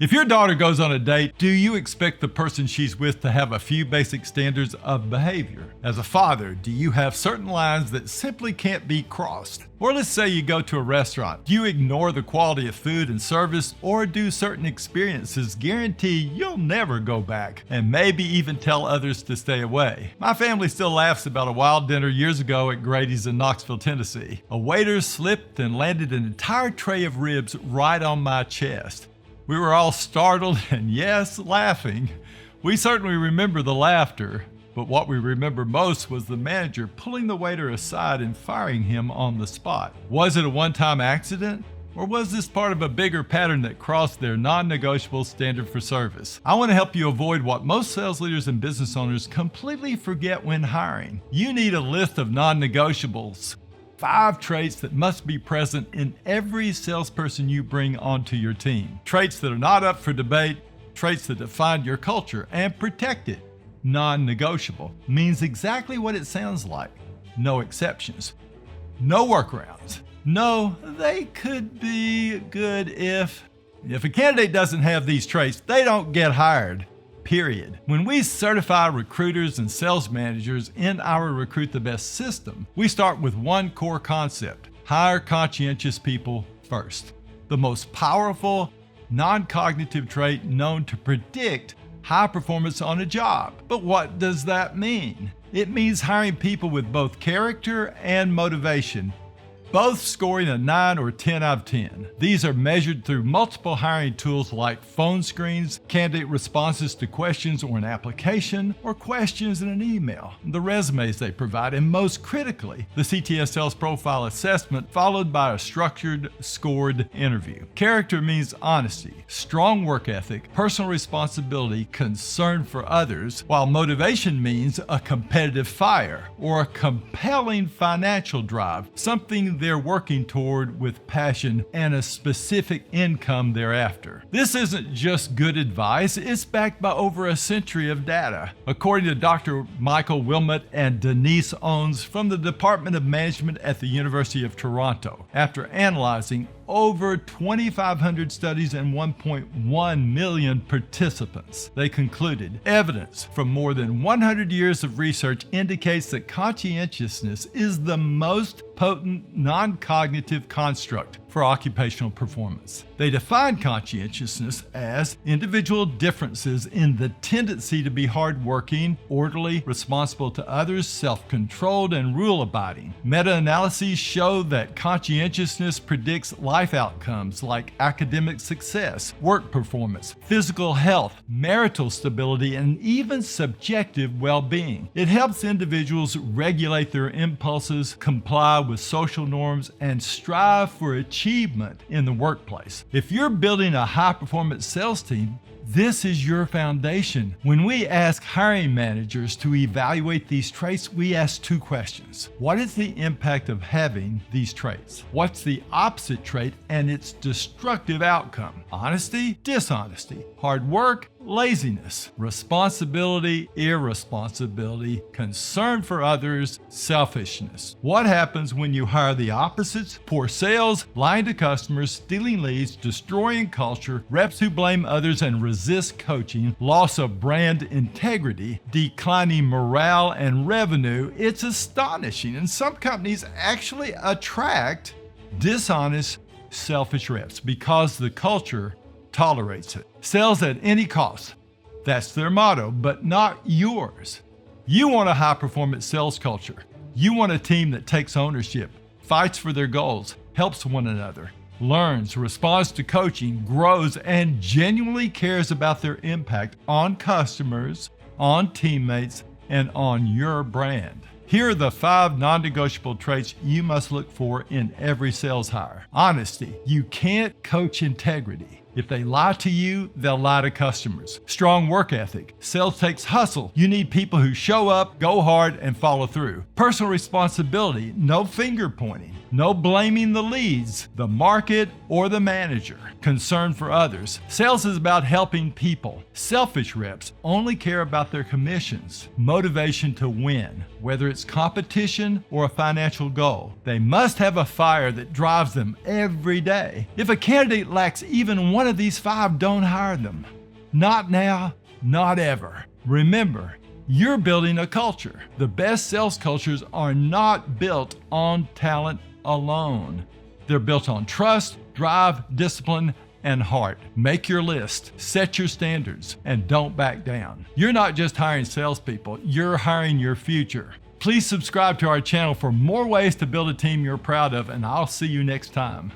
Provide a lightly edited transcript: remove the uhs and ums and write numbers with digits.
If your daughter goes on a date, do you expect the person she's with to have a few basic standards of behavior? As a father, do you have certain lines that simply can't be crossed? Or let's say you go to a restaurant. Do you ignore the quality of food and service, or do certain experiences guarantee you'll never go back and maybe even tell others to stay away? My family still laughs about a wild dinner years ago at Grady's in Knoxville, Tennessee. A waiter slipped and landed an entire tray of ribs right on my chest. We were all startled and, yes, laughing. We certainly remember the laughter, but what we remember most was the manager pulling the waiter aside and firing him on the spot. Was it a one-time accident? Or was this part of a bigger pattern that crossed their non-negotiable standard for service? I want to help you avoid what most sales leaders and business owners completely forget when hiring. You need a list of non-negotiables. 5 traits that must be present in every salesperson you bring onto your team. Traits that are not up for debate, traits that define your culture and protect it. Non-negotiable means exactly what it sounds like. No exceptions. No workarounds. No, they could be good if a candidate doesn't have these traits, they don't get hired. Period. When we certify recruiters and sales managers in our Recruit the Best system, we start with one core concept: hire conscientious people first. The most powerful, non-cognitive trait known to predict high performance on a job. But what does that mean? It means hiring people with both character and motivation, both scoring a 9 or 10 out of 10. These are measured through multiple hiring tools like phone screens, candidate responses to questions or an application, or questions in an email, the resumes they provide, and most critically, the CTS Sales Profile Assessment, followed by a structured, scored interview. Character means honesty, strong work ethic, personal responsibility, concern for others, while motivation means a competitive fire or a compelling financial drive, something they're working toward with passion and a specific income thereafter. This isn't just good advice, it's backed by over a century of data. According to Dr. Michael Wilmot and Denise Owens from the Department of Management at the University of Toronto, after analyzing over 2,500 studies and 1.1 million participants, they concluded evidence from more than 100 years of research indicates that conscientiousness is the most potent non-cognitive construct for occupational performance. They define conscientiousness as individual differences in the tendency to be hardworking, orderly, responsible to others, self-controlled, and rule-abiding. Meta-analyses show that conscientiousness predicts life outcomes like academic success, work performance, physical health, marital stability, and even subjective well-being. It helps individuals regulate their impulses, comply with social norms, and strive for achievement in the workplace. If you're building a high-performance sales team, this is your foundation. When we ask hiring managers to evaluate these traits, we ask 2 questions. What is the impact of having these traits? What's the opposite trait and its destructive outcome? Honesty, dishonesty, hard work, laziness, responsibility, irresponsibility, concern for others, selfishness. What happens when you hire the opposites? Poor sales, lying to customers, stealing leads, destroying culture, reps who blame others and resist coaching, loss of brand integrity, declining morale and revenue. It's astonishing. And some companies actually attract dishonest, selfish reps because the culture tolerates it. Sales at any cost. That's their motto, but not yours. You want a high-performance sales culture. You want a team that takes ownership, fights for their goals, helps one another, learns, responds to coaching, grows, and genuinely cares about their impact on customers, on teammates, and on your brand. Here are the 5 non-negotiable traits you must look for in every sales hire. Honesty. You can't coach integrity. If they lie to you, they'll lie to customers. Strong work ethic. Sales takes hustle. You need people who show up, go hard, and follow through. Personal responsibility. No finger pointing. No blaming the leads, the market, or the manager. Concern for others. Sales is about helping people. Selfish reps only care about their commissions. Motivation to win, whether it's competition or a financial goal. They must have a fire that drives them every day. If a candidate lacks even one of these 5, don't hire them. Not now, not ever. Remember, you're building a culture. The best sales cultures are not built on talent alone. They're built on trust, drive, discipline, and heart. Make your list, set your standards, and don't back down. You're not just hiring salespeople, you're hiring your future. Please subscribe to our channel for more ways to build a team you're proud of, and I'll see you next time.